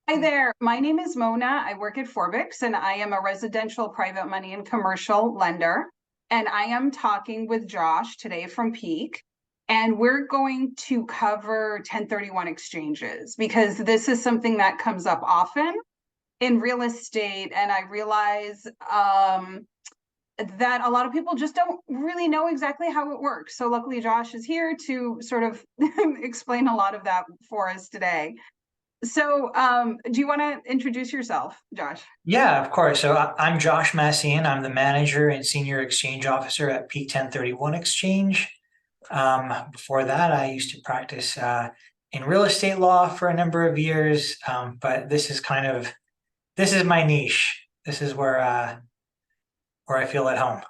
Hi there. My name is Mona. I work at Forbix and I am a residential private money and commercial lender. And I am talking with Josh today from Peak. And we're going to cover 1031 exchanges because this is something that comes up often in real estate. And I realize that a lot of people just don't really know exactly how it works. So luckily, Josh is here to sort of explain a lot of that for us today. So, do you want to introduce yourself, Josh? Yeah, of course. I'm Josh Messian. I'm the manager and senior exchange officer at Peak 1031 Exchange. Before that, I used to practice in real estate law for a number of years, but this is my niche. This is where I feel at home.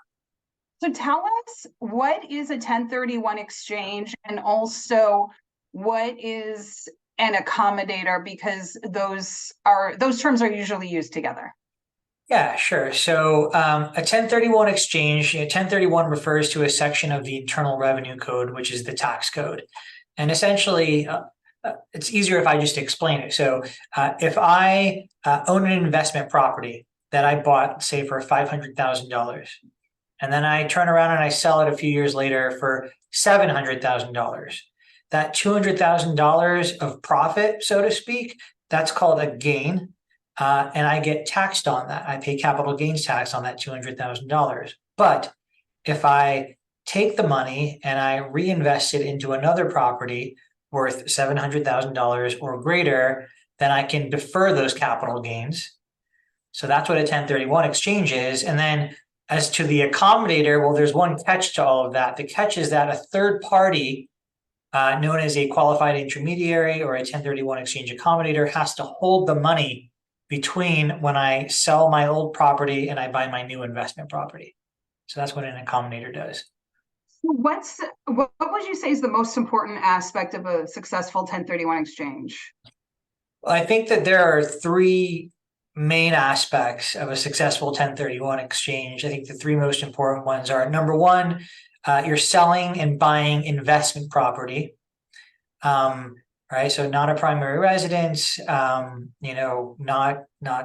So tell us, what is a 1031 exchange, and also what is an accommodator, because those terms are usually used together. Yeah, sure. A 1031 exchange, 1031 refers to a section of the Internal Revenue Code, which is the tax code. And essentially, it's easier if I just explain it. If I own an investment property that I bought, say, for $500,000, and then I turn around and I sell it a few years later for $700,000, that $200,000 of profit, so to speak, that's called a gain. And I get taxed on that. I pay capital gains tax on that $200,000. But if I take the money and I reinvest it into another property worth $700,000 or greater, then I can defer those capital gains. So that's what a 1031 exchange is. And then as to the accommodator, well, there's one catch to all of that. The catch is that a third party, known as a qualified intermediary or a 1031 exchange accommodator, has to hold the money between when I sell my old property and I buy my new investment property. So that's what an accommodator does. What would you say is the most important aspect of a successful 1031 exchange? Well, I think that there are three main aspects of a successful 1031 exchange. I think the three most important ones are: number one, you're selling and buying investment property. Right? So not a primary residence, not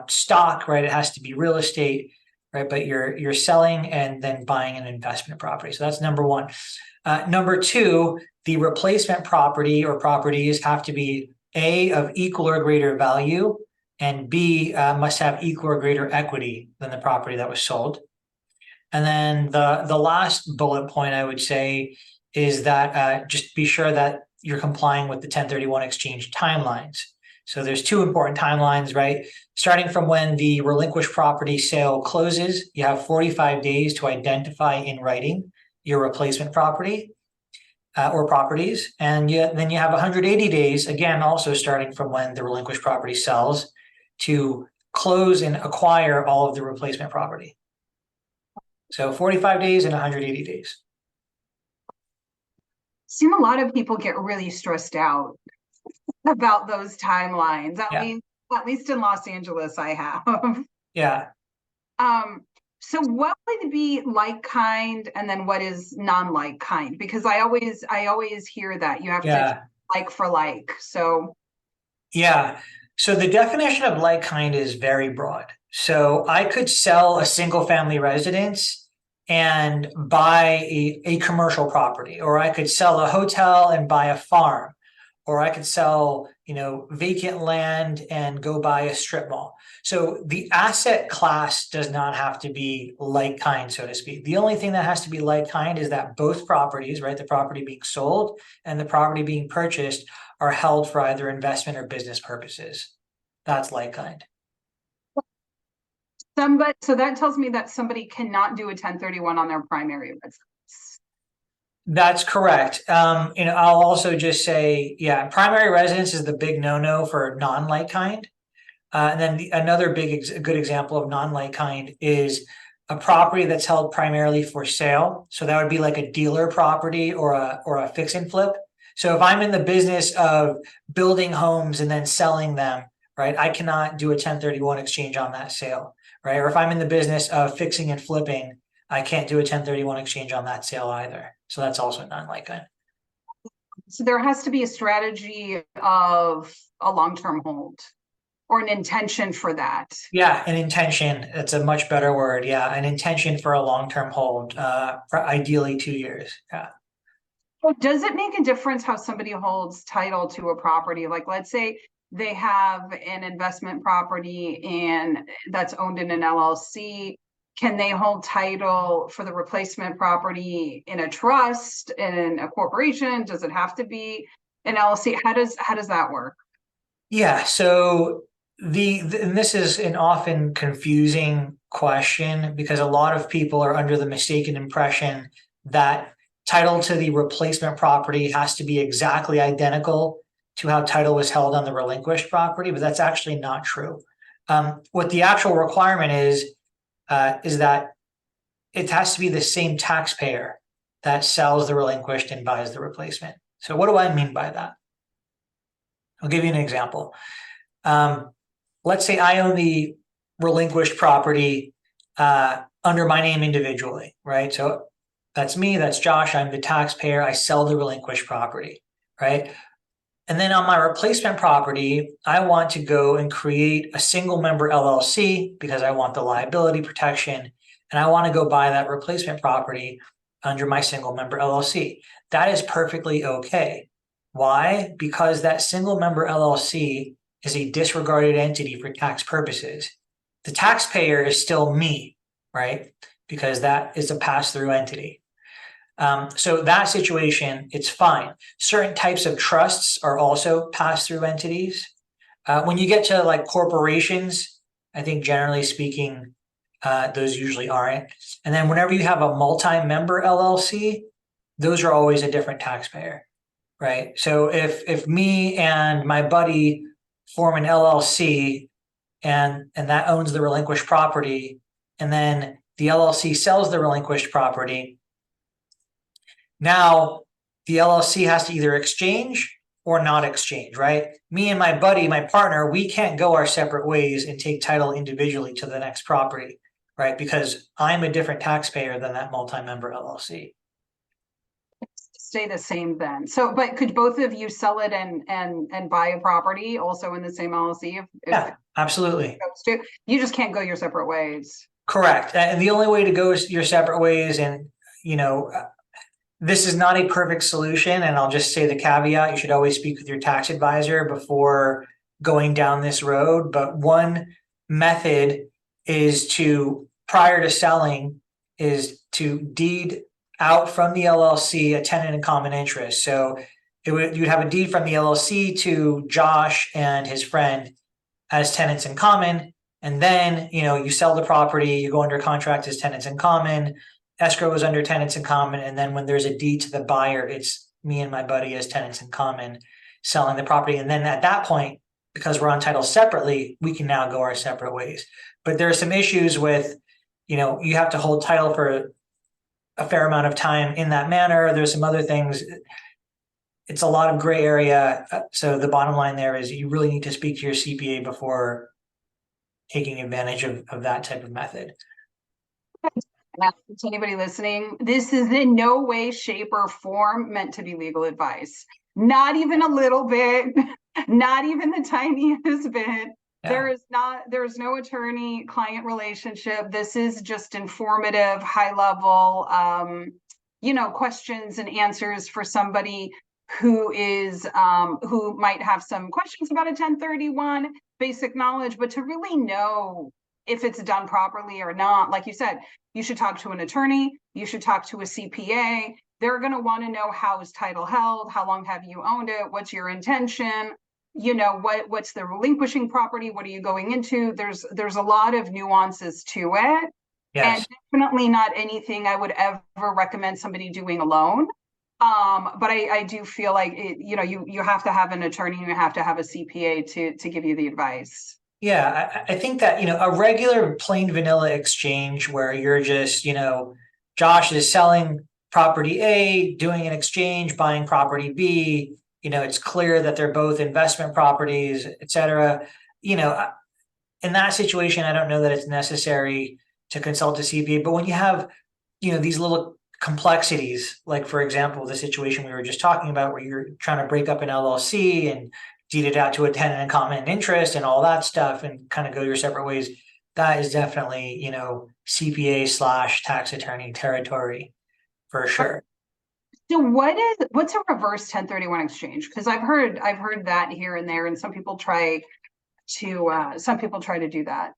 stock, right? It has to be real estate, right? But you're selling and then buying an investment property. So that's number one. Number two, the replacement property or properties have to be A, of equal or greater value, and B, must have equal or greater equity than the property that was sold. And then the last bullet point I would say is that just be sure that you're complying with the 1031 exchange timelines. So there's two important timelines, right? Starting from when the relinquished property sale closes, you have 45 days to identify in writing your replacement property or properties. And then you have 180 days, again, also starting from when the relinquished property sells, to close and acquire all of the replacement property. So 45 days and 180 days. Seen a lot of people get really stressed out about those timelines. Yeah. At least in Los Angeles, I have. Yeah. Um, so what would be like kind, and then what is non-like kind? Because I always hear that you have to Yeah. like for like. So Yeah. So the definition of like kind is very broad. So I could sell a single family residence and buy a commercial property, or I could sell a hotel and buy a farm, or I could sell, vacant land and go buy a strip mall. So the asset class does not have to be like kind, so to speak. The only thing that has to be like kind is that both properties, right, the property being sold and the property being purchased, are held for either investment or business purposes. That's like kind. so that tells me that somebody cannot do a 1031 on their primary residence. That's correct. I'll also just say, yeah, primary residence is the big no-no for non-like kind. And then another good example of non-like kind is a property that's held primarily for sale. So that would be like a dealer property or a fix and flip. So if I'm in the business of building homes and then selling them, right, I cannot do a 1031 exchange on that sale, right? Or if I'm in the business of fixing and flipping, I can't do a 1031 exchange on that sale either. So that's also non-like kind. So there has to be a strategy of a long-term hold. or an intention for that. Yeah, an intention. That's a much better word. Yeah, an intention for a long-term hold, for ideally 2 years. Yeah. Does it make a difference how somebody holds title to a property? Like, let's say they have an investment property and that's owned in an LLC. Can they hold title for the replacement property in a trust, in a corporation? Does it have to be an LLC? How does that work? Yeah. So and this is an often confusing question because a lot of people are under the mistaken impression that title to the replacement property has to be exactly identical to how title was held on the relinquished property, but that's actually not true. What the actual requirement is that it has to be the same taxpayer that sells the relinquished and buys the replacement. So what do I mean by that? I'll give you an example. Let's say I own the relinquished property under my name individually, right? So that's me, that's Josh, I'm the taxpayer, I sell the relinquished property, right? And then on my replacement property, I want to go and create a single member LLC because I want the liability protection, and I want to go buy that replacement property under my single member LLC. That is perfectly okay. Why? Because that single member LLC is a disregarded entity for tax purposes. The taxpayer is still me, right? Because that is a pass-through entity. So that situation, it's fine. Certain types of trusts are also pass-through entities. When you get to like corporations, I think generally speaking, those usually aren't. And then whenever you have a multi-member LLC, those are always a different taxpayer, right? So if me and my buddy form an LLC and that owns the relinquished property, and then the LLC sells the relinquished property, now the LLC has to either exchange or not exchange, right? Me and my buddy, my partner, we can't go our separate ways and take title individually to the next property, right? Because I'm a different taxpayer than that multi-member LLC. Stay the same then. So, but could both of you sell it and buy a property also in the same LLC? Yeah, absolutely. You just can't go your separate ways. Correct. And the only way to go your separate ways, and this is not a perfect solution, and I'll just say the caveat, you should always speak with your tax advisor before going down this road. But one method is prior to selling, is to deed out from the LLC a tenant in common interest. So you'd have a deed from the LLC to Josh and his friend as tenants in common. And then, you sell the property, you go under contract as tenants in common. Escrow is under tenants in common, and then when there's a deed to the buyer, it's me and my buddy as tenants in common selling the property. And then at that point, because we're on title separately, we can now go our separate ways. But there are some issues with, you have to hold title for a fair amount of time in that manner. There's some other things. It's a lot of gray area. So the bottom line there is you really need to speak to your CPA before taking advantage of that type of method. To anybody listening, this is in no way, shape, or form meant to be legal advice. Not even a little bit, not even the tiniest bit. Yeah. There's no attorney-client relationship. This is just informative, high-level, questions and answers for somebody who might have some questions about a 1031, basic knowledge, but to really know if it's done properly or not. Like you said, you should talk to an attorney, you should talk to a CPA. They're going to want to know how is title held, how long have you owned it, what's your intention, what's the relinquishing property, what are you going into? There's a lot of nuances to it. Yes. And definitely not anything I would ever recommend somebody doing alone. But I do feel like you have to have an attorney, you have to have a CPA to give you the advice. Yeah, I think that, a regular plain vanilla exchange where you're just, Josh is selling property A, doing an exchange, buying property B, it's clear that they're both investment properties, et cetera. In that situation, I don't know that it's necessary to consult a CPA, but when you have, these little complexities, like for example, the situation we were just talking about where you're trying to break up an LLC and deed it out to a tenant in common interest and all that stuff and kind of go your separate ways, that is definitely, CPA / tax attorney territory for sure. So what's a reverse 1031 exchange? Because I've heard that here and there, and some people try to do that.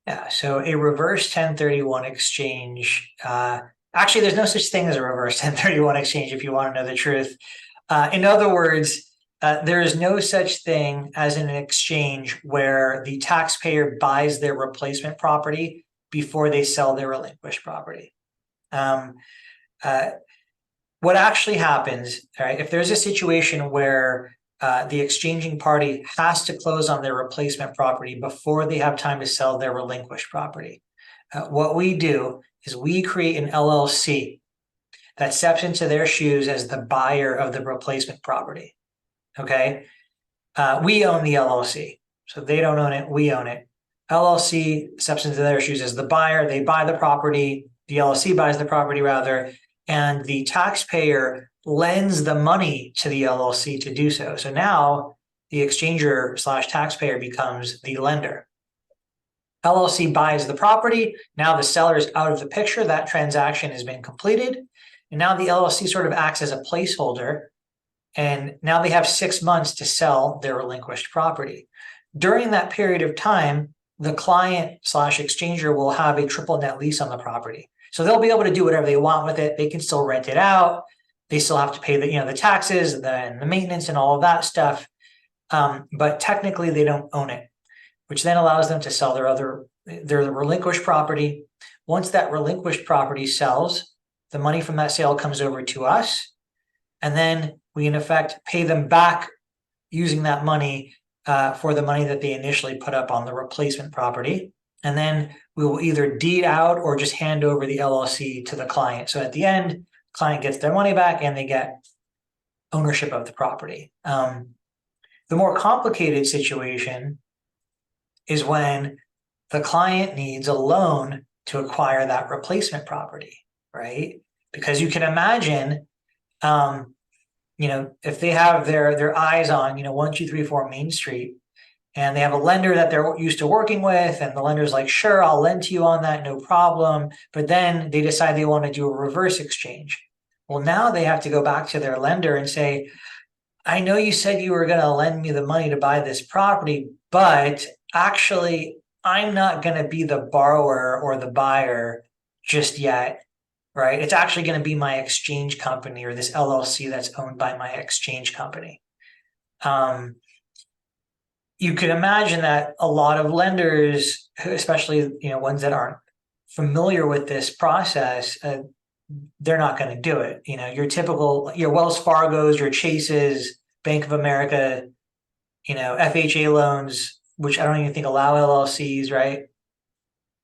Yeah, so a reverse 1031 exchange, actually, there's no such thing as a reverse 1031 exchange if you want to know the truth. In other words, there is no such thing as an exchange where the taxpayer buys their replacement property before they sell their relinquished property. What actually happens, right, if there's a situation where the exchanging party has to close on their replacement property before they have time to sell their relinquished property, what we do is we create an LLC that steps into their shoes as the buyer of the replacement property. Okay. We own the LLC. So they don't own it, we own it. LLC steps into their shoes as the buyer. They buy the property. The LLC buys the property rather, and the taxpayer lends the money to the LLC to do so. So now the exchanger / taxpayer becomes the lender. LLC buys the property. Now the seller is out of the picture. That transaction has been completed. And now the LLC sort of acts as a placeholder. And now they have 6 months to sell their relinquished property. During that period of time, the client / exchanger will have a triple net lease on the property. So they'll be able to do whatever they want with it. They can still rent it out. They still have to pay the taxes and the maintenance and all of that stuff. But technically they don't own it, which then allows them to sell their relinquished property. Once that relinquished property sells, the money from that sale comes over to us. And then we in effect pay them back using that money for the money that they initially put up on the replacement property. And then we will either deed out or just hand over the LLC to the client. So at the end, the client gets their money back and they get ownership of the property. The more complicated situation is when the client needs a loan to acquire that replacement property, right? Because you can imagine, if they have their eyes on, 1234 Main Street, and they have a lender that they're used to working with, and the lender's like, sure, I'll lend to you on that, no problem. But then they decide they want to do a reverse exchange. Well, now they have to go back to their lender and say, I know you said you were going to lend me the money to buy this property, but actually, I'm not going to be the borrower or the buyer just yet, right? It's actually going to be my exchange company or this LLC that's owned by my exchange company. You could imagine that a lot of lenders, especially ones that aren't familiar with this process, they're not going to do it. Your Wells Fargo's, your Chase's, Bank of America, FHA loans, which I don't even think allow LLCs, right?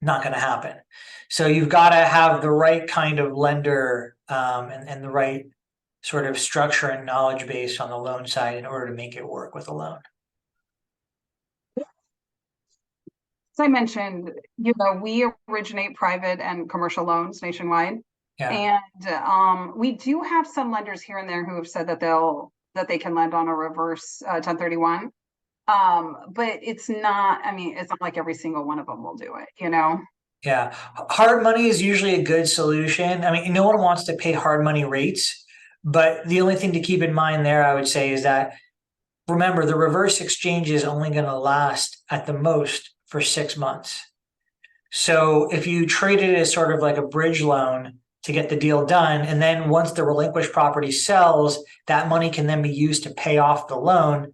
Not going to happen. So you've got to have the right kind of lender and the right sort of structure and knowledge base on the loan side in order to make it work with a loan. As I mentioned, we originate private and commercial loans nationwide. Yeah. And we do have some lenders here and there who have said that they can lend on a reverse 1031. But it's not like every single one of them will do it, Yeah. Hard money is usually a good solution. No one wants to pay hard money rates, but the only thing to keep in mind there, I would say, is that remember, the reverse exchange is only going to last at the most for 6 months. So if you treat it as sort of like a bridge loan to get the deal done, and then once the relinquished property sells, that money can then be used to pay off the loan,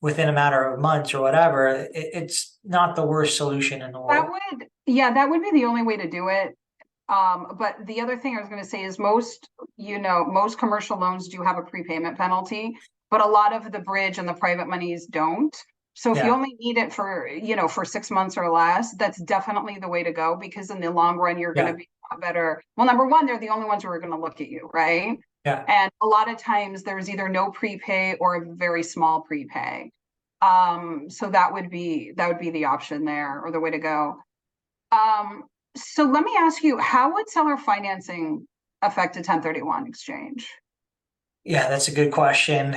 within a matter of months or whatever, it's not the worst solution in the world. That would be the only way to do it. But the other thing I was going to say is most commercial loans do have a prepayment penalty, but a lot of the bridge and the private monies don't. So if you only need it for 6 months or less, that's definitely the way to go, because in the long run, you're going to be a lot better. Well, number one, they're the only ones who are going to look at you, right? Yeah. And a lot of times there's either no prepay or a very small prepay. So that would be the option there, or the way to go. So let me ask you, how would seller financing affect a 1031 exchange? Yeah, that's a good question.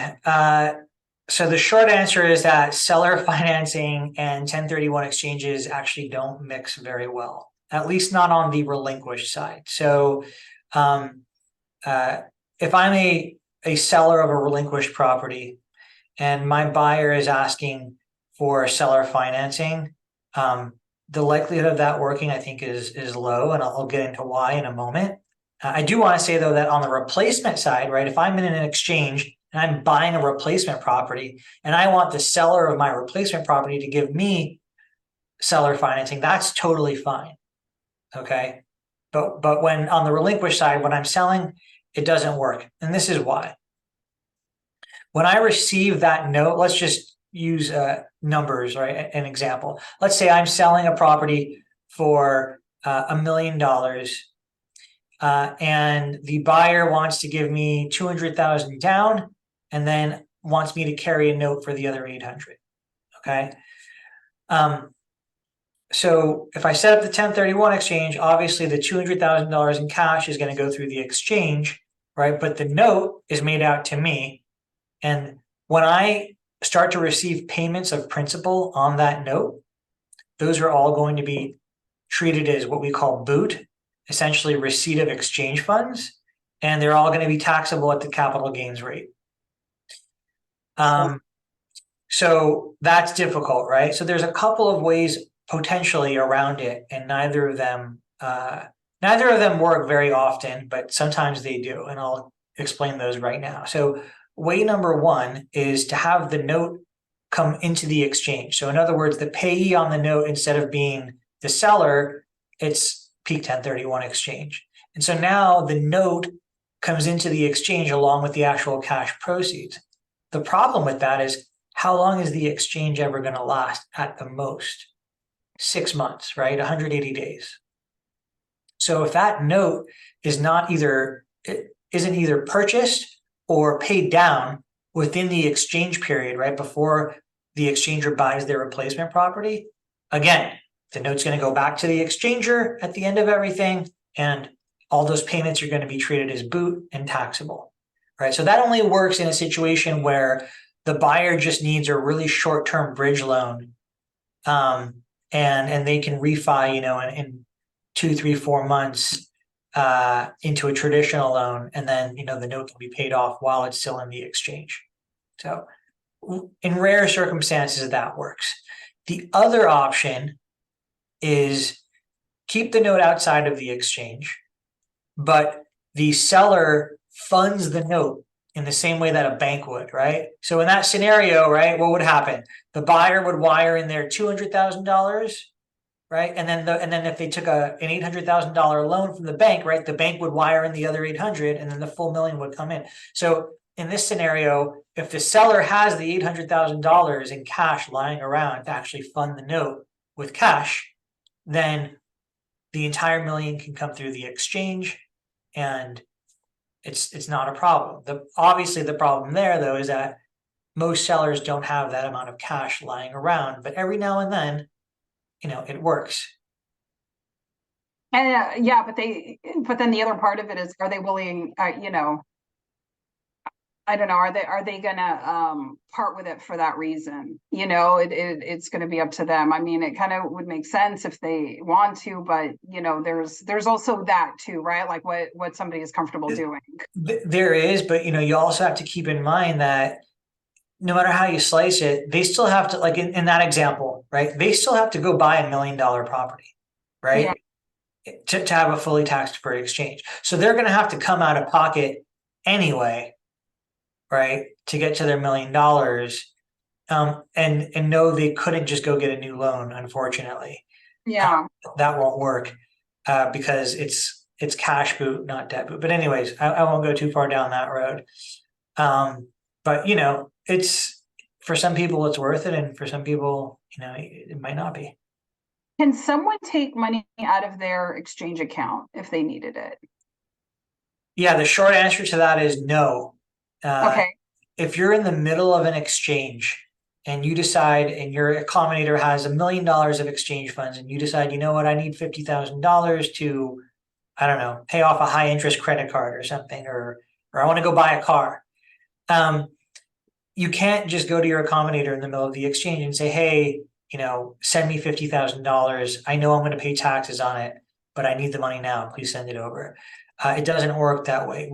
So the short answer is that seller financing and 1031 exchanges actually don't mix very well, at least not on the relinquished side. So um, if I'm a seller of a relinquished property and my buyer is asking for seller financing, the likelihood of that working, I think, is low, and I'll get into why in a moment. I do want to say, though, that on the replacement side, right, if I'm in an exchange and I'm buying a replacement property and I want the seller of my replacement property to give me seller financing, that's totally fine. Okay. But when on the relinquished side, when I'm selling, it doesn't work. And this is why. When I receive that note, let's just use numbers, right? An example. Let's say I'm selling a property for $1 million, and the buyer wants to give me 200,000 down, and then wants me to carry a note for the other 800. Okay. So if I set up the 1031 exchange, obviously the $200,000 in cash is going to go through the exchange, right? But the note is made out to me. And when I start to receive payments of principal on that note, those are all going to be treated as what we call boot, essentially receipt of exchange funds, and they're all going to be taxable at the capital gains rate. So that's difficult, right? So there's a couple of ways potentially around it, and neither of them work very often, but sometimes they do, and I'll explain those right now. So way number one is to have the note come into the exchange. So in other words, the payee on the note, instead of being the seller, it's Peak 1031 exchange. And so now the note comes into the exchange along with the actual cash proceeds. The problem with that is, how long is the exchange ever going to last? At the most 6 months, right? 180 days. So if that note isn't either purchased or paid down within the exchange period, right before the exchanger buys their replacement property, again, the note's going to go back to the exchanger at the end of everything, and all those payments are going to be treated as boot and taxable, right? So that only works in a situation where the buyer just needs a really short-term bridge loan, and they can refi, in 2, 3, 4 months into a traditional loan, and then the note can be paid off while it's still in the exchange. So in rare circumstances, that works. The other option is keep the note outside of the exchange, but the seller funds the note in the same way that a bank would, right? So in that scenario, right, what would happen? The buyer would wire in their $200,000, right? And then if they took an $800,000 loan from the bank, right, the bank would wire in the other 800, and then the full million would come in. So in this scenario, if the seller has the $800,000 in cash lying around to actually fund the note with cash, then the entire million can come through the exchange, and it's not a problem. Obviously the problem there, though, is that most sellers don't have that amount of cash lying around, but every now and then, it works. And yeah, but then the other part of it is, are they willing, I don't know, are they gonna part with it for that reason? It's gonna be up to them. I mean, it kind of would make sense if they want to, but there's also that too, right? Like what somebody is comfortable doing. There is, but you also have to keep in mind that no matter how you slice it, they still have to, like in that example, right? They still have to go buy $1 million property, right? Yeah. To have a fully tax-deferred exchange. So they're going to have to come out of pocket anyway, right, to get to their $1 million. And no, they couldn't just go get a new loan, unfortunately. Yeah. That won't work because it's cash boot, not debt boot. But anyways, I won't go too far down that road. But it's, for some people it's worth it, and for some people, it might not be. Can someone take money out of their exchange account if they needed it? Yeah, the short answer to that is no. Okay. If you're in the middle of an exchange and you decide, and your accommodator has $1 million of exchange funds, and you decide, I need $50,000 to, I don't know, pay off a high interest credit card or something, or I want to go buy a car. you can't just go to your accommodator in the middle of the exchange and say, hey, send me $50,000. I know I'm going to pay taxes on it, but I need the money now. Please send it over. It doesn't work that way.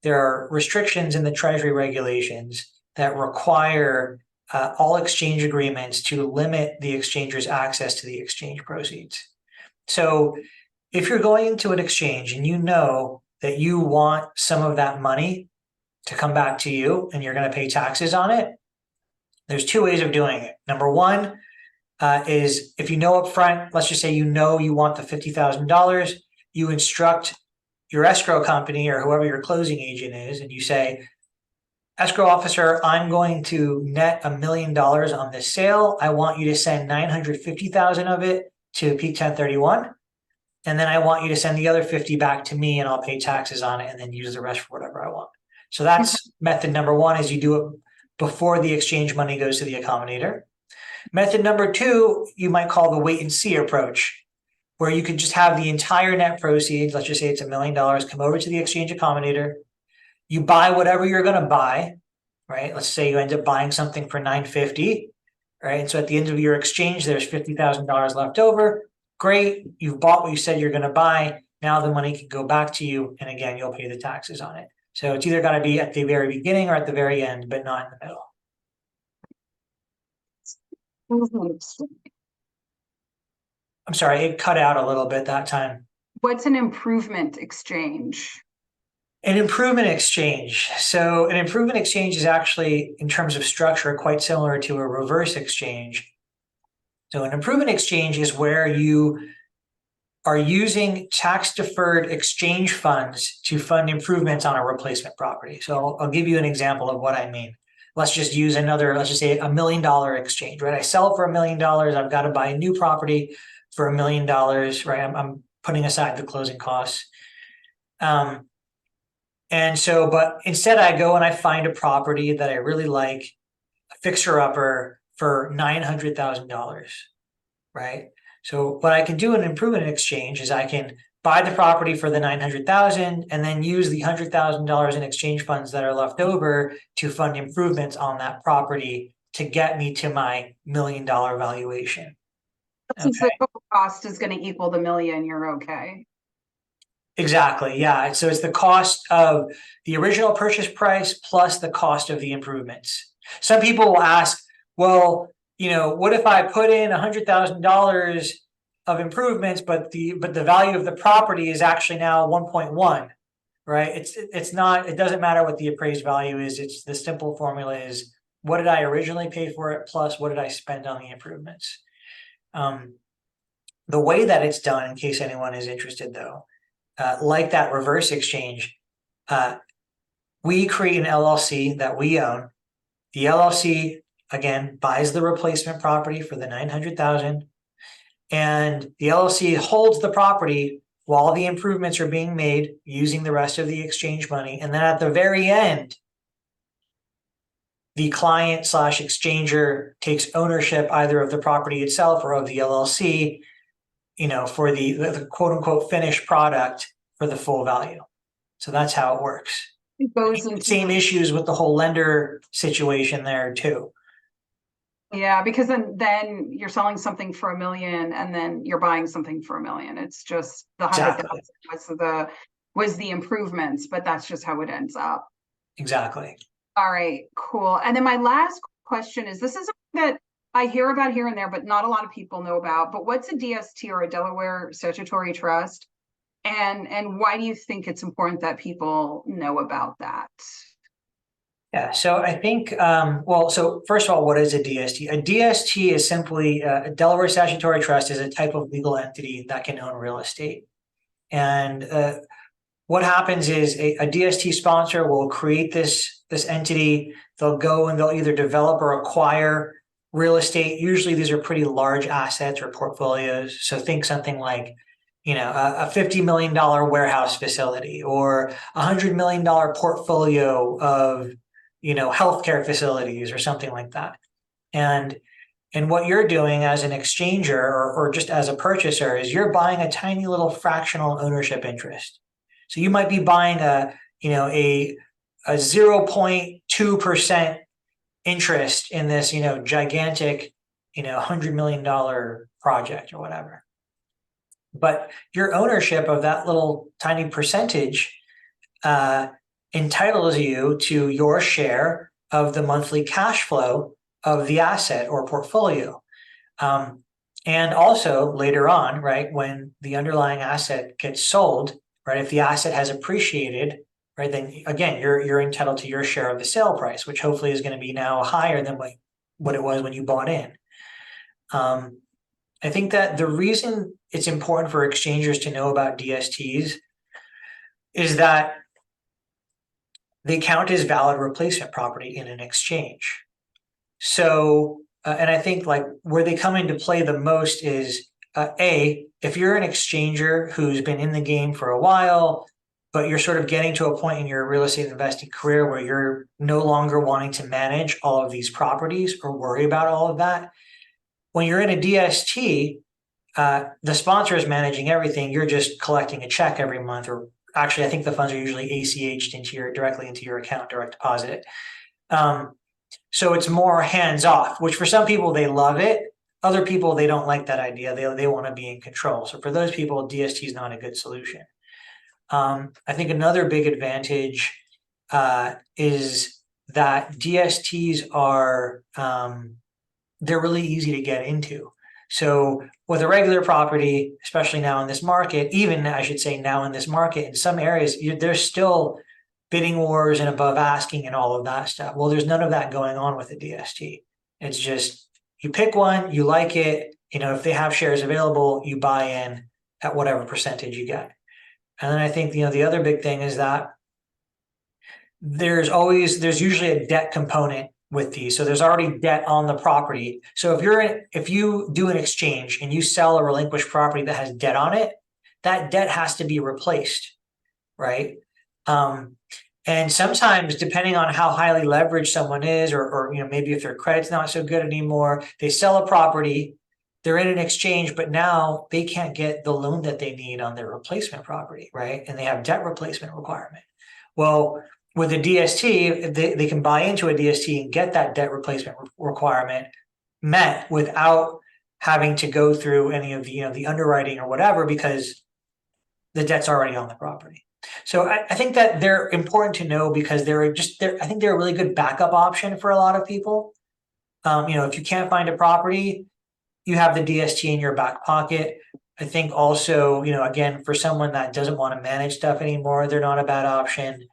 There are restrictions in the Treasury regulations that require all exchange agreements to limit the exchanger's access to the exchange proceeds. So if you're going into an exchange and you know that you want some of that money to come back to you and you're going to pay taxes on it, there's two ways of doing it. Number one is if you know up front, let's just say you want the $50,000, you instruct your escrow company or whoever your closing agent is, and you say, escrow officer, I'm going to net $1 million on this sale. I want you to send $950,000 of it to Peak 1031. And then I want you to send the other 50 back to me and I'll pay taxes on it and then use the rest for whatever I want. So that's method number one, is you do it before the exchange money goes to the accommodator. Method number two, you might call the wait and see approach, where you could just have the entire net proceeds, let's just say it's $1 million, come over to the exchange accommodator. You buy whatever you're going to buy, right? Let's say you end up buying something for $950, right? And so at the end of your exchange, there's $50,000 left over. Great, you've bought what you said you're going to buy. Now the money can go back to you, and again, you'll pay the taxes on it. So it's either got to be at the very beginning or at the very end, but not in the middle. I'm sorry, it cut out a little bit that time. What's an improvement exchange? An improvement exchange. So an improvement exchange is actually, in terms of structure, quite similar to a reverse exchange. So an improvement exchange is where you are using tax-deferred exchange funds to fund improvements on a replacement property. So I'll give you an example of what I mean. Let's just say $1 million exchange, right? I sell for $1 million. I've got to buy a new property for $1 million, right? I'm putting aside the closing costs. But instead I go and I find a property that I really like, a fixer-upper for $900,000, right? So what I can do in an improvement exchange is I can buy the property for the $900,000 and then use the $100,000 in exchange funds that are left over to fund improvements on that property to get me to my $1 million valuation. Since the total cost is going to equal the million, you're okay. Exactly. Yeah. So it's the cost of the original purchase price plus the cost of the improvements. Some people will ask, well, what if I put in $100,000 of improvements, but the value of the property is actually now 1.1, right? It doesn't matter what the appraised value is. It's the simple formula is, what did I originally pay for it? Plus what did I spend on the improvements? The way that it's done, in case anyone is interested though, like that reverse exchange, we create an LLC that we own. The LLC, again, buys the replacement property for the $900,000, and the LLC holds the property while the improvements are being made using the rest of the exchange money. And then at the very end, the client / exchanger takes ownership either of the property itself or of the LLC, for the quote unquote finished product for the full value. So that's how it works. It goes into same issues with the whole lender situation there too. Yeah, because then you're selling something for $1 million and then you're buying something for $1 million. It's just the 100,000 was the improvements, but that's just how it ends up. Exactly. All right, cool. And then my last question is, this is something that I hear about here and there, but not a lot of people know about, but what's a DST, or a Delaware Statutory Trust? And why do you think it's important that people know about that? Yeah, so I think, so first of all, what is a DST? A DST is simply a Delaware Statutory Trust is a type of legal entity that can own real estate. And what happens is a DST sponsor will create this entity. They'll go and they'll either develop or acquire real estate. Usually these are pretty large assets or portfolios. So think something like, a $50 million warehouse facility or $100 million portfolio of, healthcare facilities or something like that. And what you're doing as an exchanger or just as a purchaser is you're buying a tiny little fractional ownership interest. So you might be buying a 0.2% interest in this, gigantic, $100 million project or whatever. But your ownership of that little tiny percentage entitles you to your share of the monthly cash flow of the asset or portfolio. And also later on, right, when the underlying asset gets sold, right, if the asset has appreciated, right, then again, you're entitled to your share of the sale price, which hopefully is going to be now higher than what it was when you bought in. I think that the reason it's important for exchangers to know about DSTs is that they count as valid replacement property in an exchange. So, and I think like where they come into play the most is if you're an exchanger who's been in the game for a while, but you're sort of getting to a point in your real estate investing career where you're no longer wanting to manage all of these properties or worry about all of that. When you're in a DST, the sponsor is managing everything. You're just collecting a check every month, or actually, I think the funds are usually ACH'd directly into your account, direct deposit. So it's more hands-off, which for some people, they love it. Other people, they don't like that idea. They want to be in control. So for those people, DST is not a good solution. I think another big advantage is that DSTs are, they're really easy to get into. So with a regular property, especially now in this market, even I should say now in this market, in some areas, there's still bidding wars and above asking and all of that stuff. Well, there's none of that going on with a DST. It's just, you pick one, you like it, if they have shares available, you buy in at whatever percentage you get. And then I think, the other big thing is that there's usually a debt component with these. So there's already debt on the property. So if you do an exchange and you sell a relinquished property that has debt on it, that debt has to be replaced, right? And sometimes, depending on how highly leveraged someone is, or maybe if their credit's not so good anymore, they sell a property, they're in an exchange, but now they can't get the loan that they need on their replacement property, right? And they have debt replacement requirement. Well, with a DST, they can buy into a DST and get that debt replacement requirement met without having to go through any of the underwriting or whatever, because the debt's already on the property. So I think that they're important to know because I think they're a really good backup option for a lot of people. If you can't find a property, you have the DST in your back pocket. I think also, again, for someone that doesn't want to manage stuff anymore, they're not a bad option.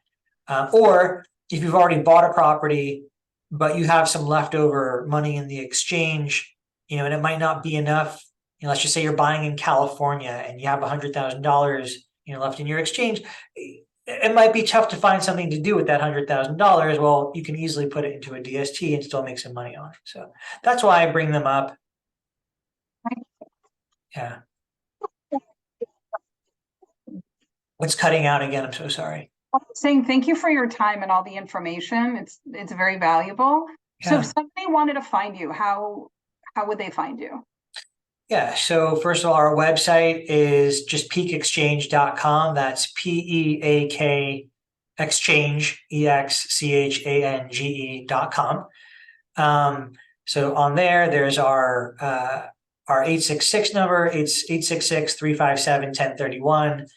Or if you've already bought a property, but you have some leftover money in the exchange, and it might not be enough. Let's just say you're buying in California and you have $100,000, left in your exchange. It might be tough to find something to do with that $100,000. Well, you can easily put it into a DST and still make some money on it. So that's why I bring them up. Yeah. What's cutting out again? I'm so sorry. Saying thank you for your time and all the information. It's very valuable. Yeah. So if somebody wanted to find you, how would they find you? Yeah. So first of all, our website is just peakexchange.com. That's PEAK exchange, EXCHANGE.com. So on there's our 866 number. It's 866-357-1031.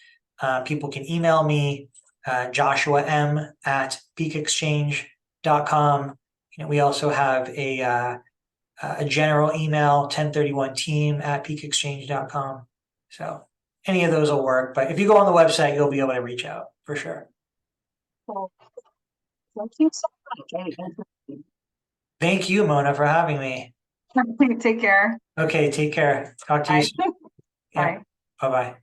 People can email me, Joshua M at peakexchange.com. We also have a general email, 1031team at peakexchange.com. So any of those will work. But if you go on the website, you'll be able to reach out for sure. Well, thank you so much. Thank you, Mona, for having me. Take care. Okay, take care. Talk to you soon. Bye. Bye-bye.